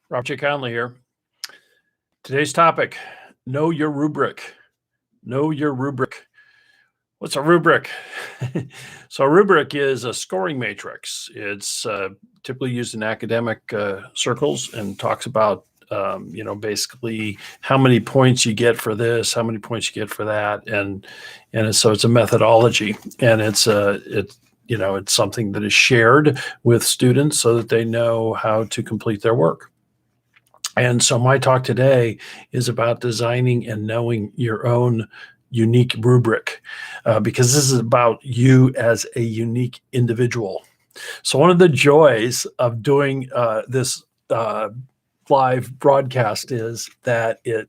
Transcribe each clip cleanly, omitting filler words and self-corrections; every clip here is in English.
Robert Conley here. Today's topic, know your rubric. Know your rubric. What's a rubric? So a rubric is a scoring matrix. It's typically used in academic circles and talks about, basically how many points you get for this, how many points you get for that. So it's a methodology, and it's something that is shared with students so that they know how to complete their work. And so my talk today is about designing and knowing your own unique rubric, because this is about you as a unique individual. So one of the joys of doing this live broadcast is that it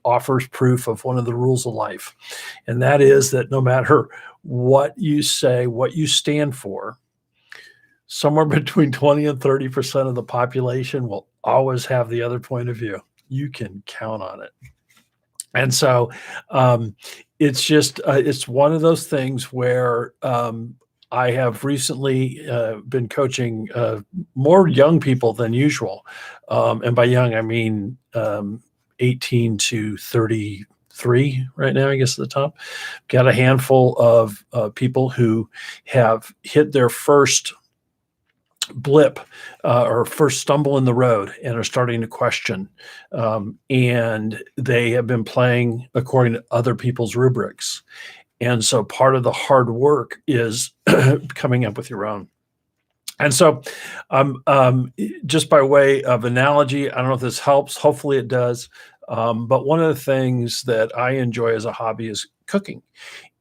offers proof of one of the rules of life, and that is that no matter what you say, what you stand for, somewhere between 20 and 30% of the population will always have the other point of view. You can count on it. And so it's just, it's one of those things where I have recently been coaching more young people than usual. And by young, I mean 18 to 33 right now, I guess, at the top. Got a handful of people who have hit their first blip or first stumble in the road and are starting to question. And they have been playing according to other people's rubrics. And so part of the hard work is coming up with your own. And so just by way of analogy, I don't know if this helps. Hopefully it does. But one of the things that I enjoy as a hobby is cooking.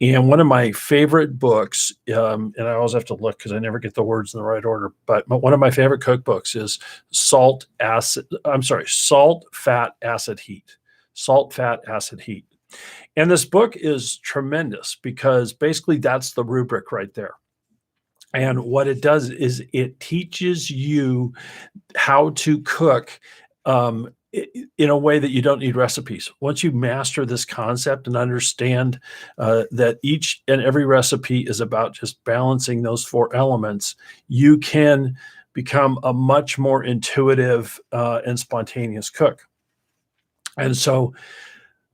And one of my favorite books, and I always have to look because I never get the words in the right order, but one of my favorite cookbooks is Salt, Fat, Acid, Heat. Salt, Fat, Acid, Heat. And this book is tremendous because basically that's the rubric right there. And what it does is it teaches you how to cook in a way that you don't need recipes. Once you master this concept and understand that each and every recipe is about just balancing those four elements, you can become a much more intuitive and spontaneous cook. And so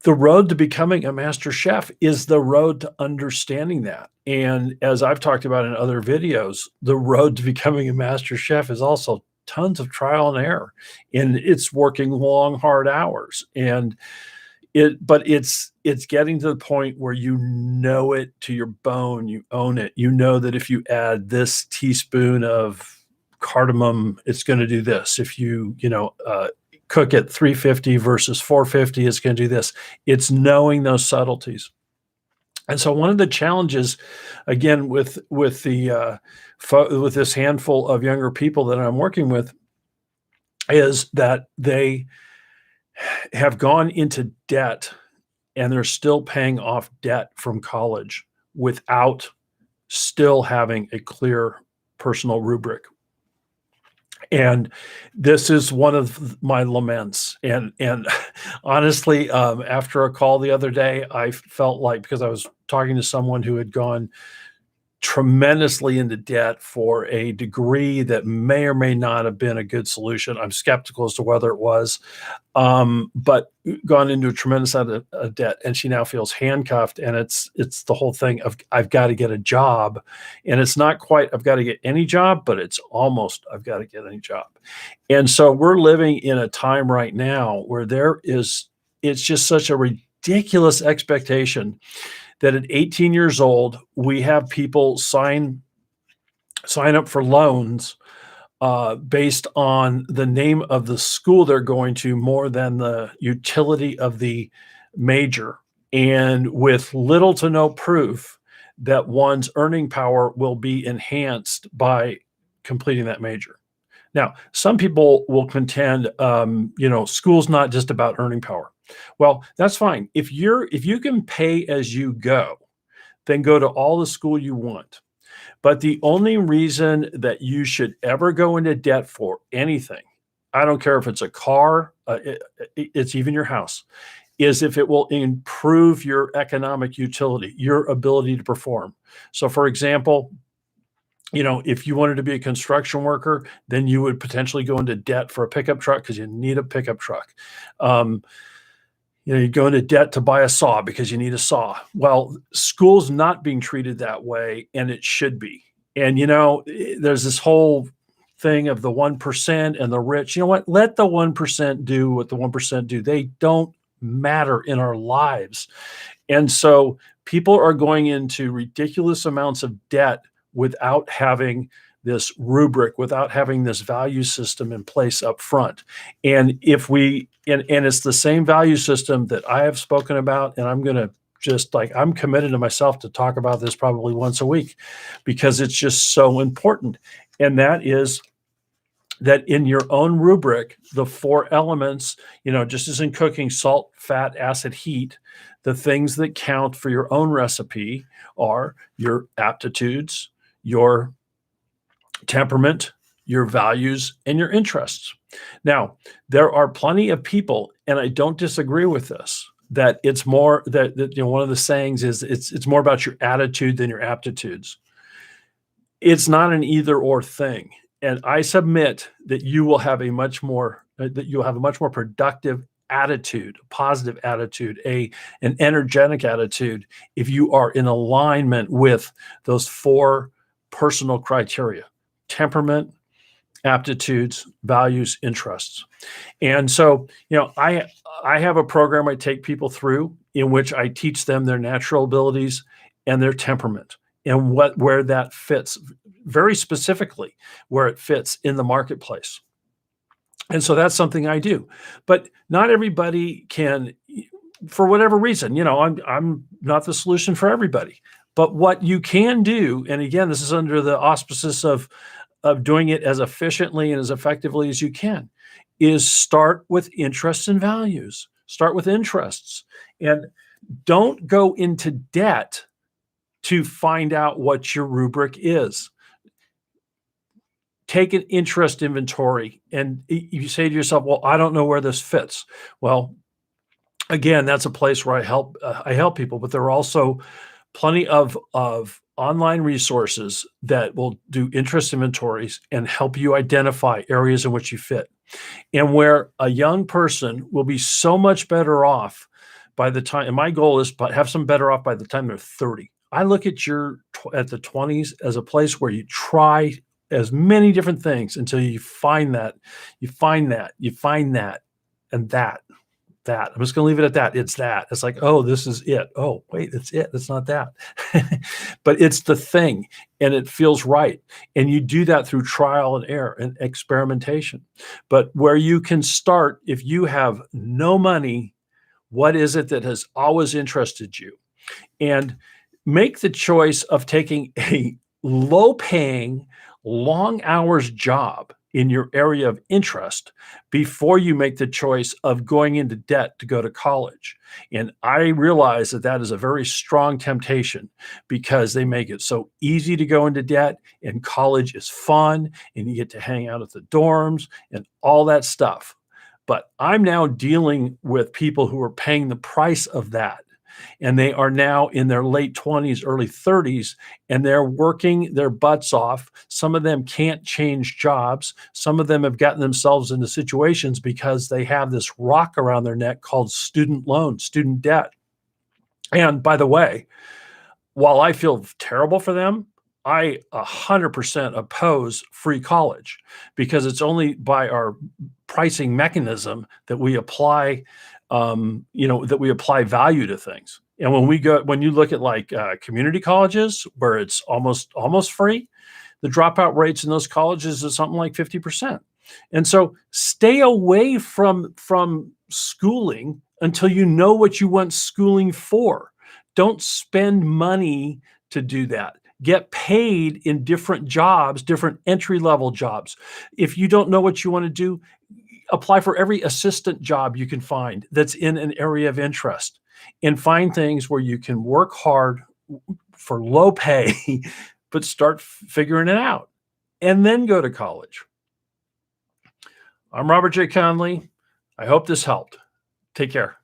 the road to becoming a master chef is the road to understanding that. And as I've talked about in other videos, the road to becoming a master chef is also tons of trial and error, and it's working long, hard hours. But it's getting to the point where you know it to your bone, you own it. You know that if you add this teaspoon of cardamom, it's going to do this. If you cook at 350 versus 450, it's going to do this. It's knowing those subtleties. And so one of the challenges, again, with this handful of younger people that I'm working with, is that they have gone into debt and they're still paying off debt from college without still having a clear personal rubric. And this is one of my laments. And honestly, after a call the other day, I felt like, because I was talking to someone who had gone tremendously into debt for a degree that may or may not have been a good solution. I'm skeptical as to whether it was, but gone into a tremendous amount of debt, and she now feels handcuffed. And it's the whole thing of I've got to get a job, and it's not quite I've got to get any job, but it's almost I've got to get any job. And so we're living in a time right now where it's just such a ridiculous expectation that at 18 years old, we have people sign up for loans based on the name of the school they're going to more than the utility of the major, and with little to no proof that one's earning power will be enhanced by completing that major. Now, some people will contend, school's not just about earning power. Well, that's fine. If you can pay as you go, then go to all the school you want. But the only reason that you should ever go into debt for anything, I don't care if it's a car, it's even your house, is if it will improve your economic utility, your ability to perform. So for example, If you wanted to be a construction worker, then you would potentially go into debt for a pickup truck because you need a pickup truck. Um, you go into debt to buy a saw because you need a saw. Well, school's not being treated that way, and it should be. And there's this whole thing of the 1% and the rich. You know what? Let the 1% do what the 1% do. They don't matter in our lives. And so people are going into ridiculous amounts of debt without having this rubric, without having this value system in place up front. And if we, and it's the same value system that I have spoken about, and I'm going to I'm committed to myself to talk about this probably once a week because it's just so important. And that is that in your own rubric, the 4 elements, just as in cooking, salt, fat, acid, heat, the things that count for your own recipe are your aptitudes, your temperament, your values, and your interests. Now, there are plenty of people, and I don't disagree with this, that it's more that one of the sayings is it's more about your attitude than your aptitudes. It's not an either or thing. And I submit that you will have a much more productive attitude, a positive attitude, an energetic attitude if you are in alignment with those 4 personal criteria: temperament, aptitudes, values, interests. And so, I have a program I take people through in which I teach them their natural abilities and their temperament and where that fits very specifically, where it fits in the marketplace. And so that's something I do. But not everybody can, for whatever reason, I'm not the solution for everybody. But what you can do, and again, this is under the auspices of doing it as efficiently and as effectively as you can, is start with interests and values. Start with interests. And don't go into debt to find out what your rubric is. Take an interest inventory, and you say to yourself, well, I don't know where this fits. Well, again, that's a place where I help people, but there are also plenty of online resources that will do interest inventories and help you identify areas in which you fit, and where a young person will be so much better off by the time, and my goal is to have some better off by the time they're 30. I look at the 20s as a place where you try as many different things until you find that, and that. I'm just going to leave it at that. It's that. It's like, oh, this is it. Oh, wait, it's it. It's not that. But it's the thing, and it feels right. And you do that through trial and error and experimentation. But where you can start, if you have no money, what is it that has always interested you? And make the choice of taking a low-paying, long hours job in your area of interest before you make the choice of going into debt to go to college. And I realize that that is a very strong temptation because they make it so easy to go into debt, and college is fun and you get to hang out at the dorms and all that stuff. But I'm now dealing with people who are paying the price of that. And they are now in their late 20s, early 30s, and they're working their butts off. Some of them can't change jobs. Some of them have gotten themselves into situations because they have this rock around their neck called student loan, student debt. And by the way, while I feel terrible for them, I 100% oppose free college because it's only by our pricing mechanism that we apply value to things. And when you look at like community colleges where it's almost free, the dropout rates in those colleges is something like 50%. And so stay away from schooling until you know what you want schooling for. Don't spend money to do that. Get paid in different jobs, different entry-level jobs. If you don't know what you want to do, apply for every assistant job you can find that's in an area of interest, and find things where you can work hard for low pay, but start figuring it out and then go to college. I'm Robert J. Conley. I hope this helped. Take care.